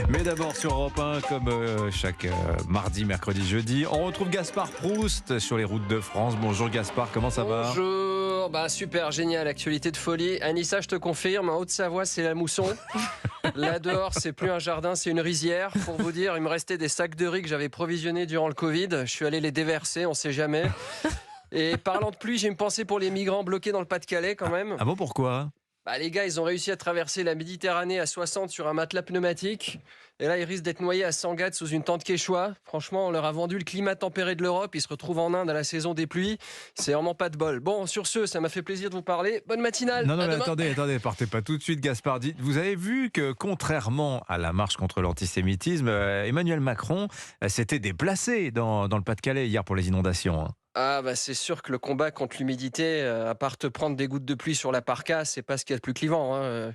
Mais d'abord sur Europe 1, comme chaque mardi, mercredi, jeudi, on retrouve Gaspard Proust sur les routes de France. Bonjour Gaspard, comment ça va ? Bonjour, super, génial, actualité de folie. Anissa, je te confirme, en Haute-Savoie, c'est la mousson. Là dehors, c'est plus un jardin, c'est une rizière. Pour vous dire, il me restait des sacs de riz que j'avais provisionnés durant le Covid. Je suis allé les déverser, on sait jamais. Et parlant de pluie, j'ai une pensée pour les migrants bloqués dans le Pas-de-Calais quand même. Ah bon, pourquoi ? Les gars, ils ont réussi à traverser la Méditerranée à 60 sur un matelas pneumatique. Et là, ils risquent d'être noyés à Sangatte sous une tente quechua. Franchement, on leur a vendu le climat tempéré de l'Europe. Ils se retrouvent en Inde à la saison des pluies. C'est vraiment pas de bol. Bon, sur ce, ça m'a fait plaisir de vous parler. Bonne matinale. Non, À mais demain. attendez, partez pas tout de suite, Gaspard. Vous avez vu que, contrairement à la marche contre l'antisémitisme, Emmanuel Macron s'était déplacé dans le Pas-de-Calais hier pour les inondations. Hein. C'est sûr que le combat contre l'humidité, à part te prendre des gouttes de pluie sur la parka, c'est pas ce qu'il y a de plus clivant. Hein.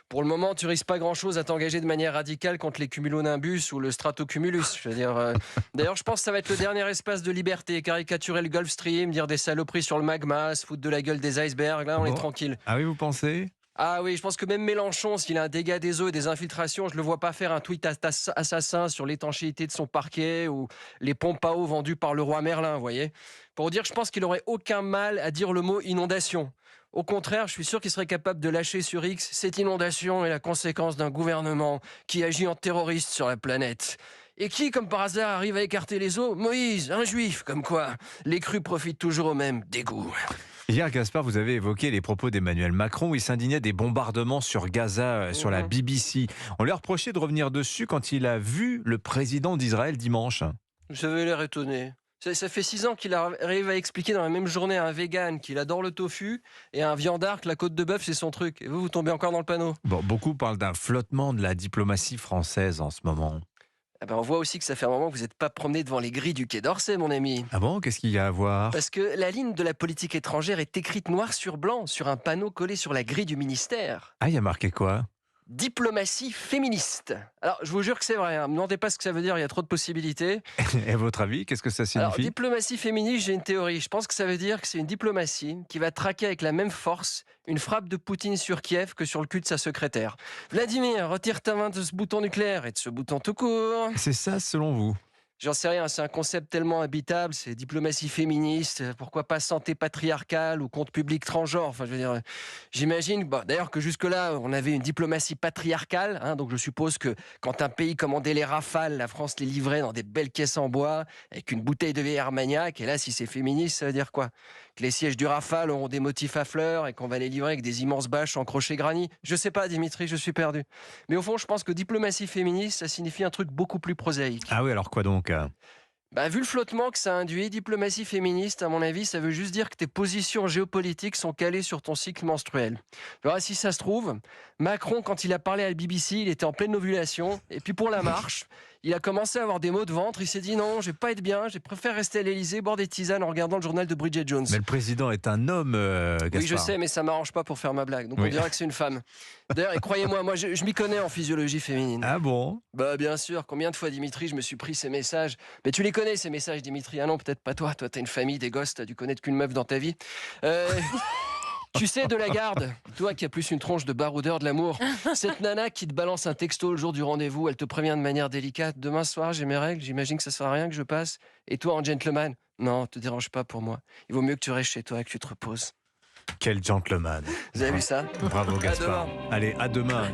Pour le moment, tu risques pas grand-chose à t'engager de manière radicale contre les cumulonimbus ou le stratocumulus. Je veux dire, d'ailleurs, je pense que ça va être le dernier espace de liberté. Caricaturer le Gulf Stream, dire des saloperies sur le magma, se foutre de la gueule des icebergs, là, on est tranquille. Ah oui, vous pensez ? Ah oui, je pense que même Mélenchon, s'il a un dégât des eaux et des infiltrations, je le vois pas faire un tweet assassin sur l'étanchéité de son parquet ou les pompes à eau vendues par le roi Merlin, vous voyez. Pour dire, je pense qu'il aurait aucun mal à dire le mot inondation. Au contraire, je suis sûr qu'il serait capable de lâcher sur X, cette inondation est la conséquence d'un gouvernement qui agit en terroriste sur la planète. Et qui, comme par hasard, arrive à écarter les eaux ? Moïse, un juif, comme quoi les crues profitent toujours au même dégoût. Hier, Gaspard, vous avez évoqué les propos d'Emmanuel Macron où il s'indignait des bombardements sur Gaza, sur la BBC. On lui a reproché de revenir dessus quand il a vu le président d'Israël dimanche. Vous avez l'air étonné. Ça fait 6 ans qu'il arrive à expliquer dans la même journée à un vegan qu'il adore le tofu et à un viandard que la côte de bœuf c'est son truc. Et vous tombez encore dans le panneau. Bon, beaucoup parlent d'un flottement de la diplomatie française en ce moment. On voit aussi que ça fait un moment que vous n'êtes pas promené devant les grilles du Quai d'Orsay, mon ami. Ah bon ? Qu'est-ce qu'il y a à voir ? Parce que la ligne de la politique étrangère est écrite noir sur blanc sur un panneau collé sur la grille du ministère. Ah, il y a marqué quoi ? Diplomatie féministe. Alors, je vous jure que c'est vrai, ne me demandez pas ce que ça veut dire, il y a trop de possibilités. Et à votre avis, qu'est-ce que ça signifie ? Alors, diplomatie féministe, j'ai une théorie. Je pense que ça veut dire que c'est une diplomatie qui va traquer avec la même force une frappe de Poutine sur Kiev que sur le cul de sa secrétaire. Vladimir, retire ta main de ce bouton nucléaire et de ce bouton tout court. C'est ça, selon vous ? J'en sais rien, c'est un concept tellement habitable, c'est diplomatie féministe, pourquoi pas santé patriarcale ou compte public transgenre. Enfin, je veux dire, j'imagine, d'ailleurs que jusque-là, on avait une diplomatie patriarcale, donc je suppose que quand un pays commandait les Rafales, la France les livrait dans des belles caisses en bois, avec une bouteille de vieille Armagnac, et là, si c'est féministe, ça veut dire quoi ? Que les sièges du Rafale auront des motifs à fleurs et qu'on va les livrer avec des immenses bâches en crochet granit ? Je sais pas, Dimitri, je suis perdu. Mais au fond, je pense que diplomatie féministe, ça signifie un truc beaucoup plus prosaïque. Ah oui, alors quoi donc ? Vu le flottement que ça induit, diplomatie féministe, à mon avis, ça veut juste dire que tes positions géopolitiques sont calées sur ton cycle menstruel. Alors, si ça se trouve, Macron, quand il a parlé à la BBC, il était en pleine ovulation. Et puis pour la marche, il a commencé à avoir des maux de ventre. Il s'est dit non, je vais pas être bien, je préfère rester à l'Elysée, boire des tisanes en regardant le journal de Bridget Jones. Mais le président est un homme, Gaspard. Oui, je sais, mais ça m'arrange pas pour faire ma blague. Donc on dirait que c'est une femme. D'ailleurs, et croyez-moi, moi je m'y connais en physiologie féminine. Ah bon ? Bien sûr, combien de fois, Dimitri, je me suis pris ces messages. Mais tu les connais, ces messages, Dimitri. Ah non, peut-être pas toi. Toi, t'as une famille, des gosses, t'as dû connaître qu'une meuf dans ta vie. Tu sais, de la garde, toi qui as plus une tronche de baroudeur de l'amour, cette nana qui te balance un texto le jour du rendez-vous, elle te prévient de manière délicate, demain soir j'ai mes règles, j'imagine que ça sert à rien que je passe. Et toi en gentleman, non, te dérange pas pour moi. Il vaut mieux que tu restes chez toi et que tu te reposes. Quel gentleman. Vous avez vu ça ? Bravo Gaspard. demain. Allez, à demain.